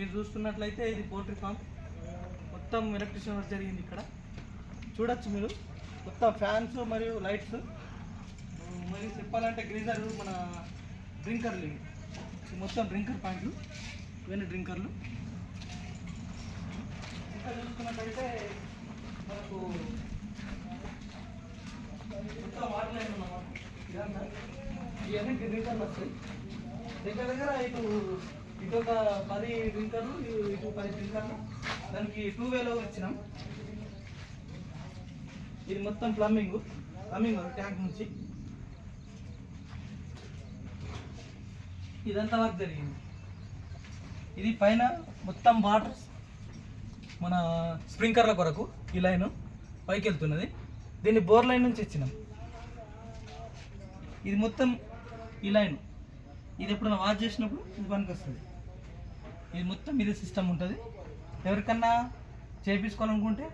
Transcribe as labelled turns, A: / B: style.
A: మీరు చూస్తున్నట్లయితే ఇది పోల్ట్రీ ఫామ్. మొత్తం ఎలక్ట్రిషియన్ వర్క్ జరిగింది ఇక్కడ. చూడొచ్చు మీరు మొత్తం ఫ్యాన్స్ మరియు లైట్స్, మరియు చెప్పాలంటే గ్రీజర్, మన డ్రింకర్లు ఇవి మొత్తం డ్రింకర్ పాయింట్లు, ఇవన్నీ డ్రింకర్లు. ఇంకా చూసుకున్నట్లయితే మనకు మొత్తం వాటర్ లైన్ ఉన్నమాట. ఇదంతా ఇవన్నీ డ్రింకర్లు వస్తాయి. దగ్గర ఇటు ఒక 10 డ్రింకర్లు, ఇటు 10 డ్రింకర్లు. దానికి 2 వేలో ఇచ్చినాం. ఇది మొత్తం ప్లంబింగ్ ట్యాంక్ నుంచి ఇదంతా వర్క్ జరిగింది. ఇది పైన మొత్తం వాటర్ మన స్ప్రింక్లర్ల కొరకు ఈ లైన్ పైకి వెళ్తున్నది. దీన్ని బోర్ లైన్ నుంచి ఇచ్చినాం. ఇది మొత్తం ఈ లైన్, ఇది ఎప్పుడైనా వాష్ చేసినప్పుడు ఇది పనికి వస్తుంది. ఇది మొత్తం ఇదే సిస్టమ్ ఉంటుంది. ఎవరికన్నా చేయించుకోవాలనుకుంటే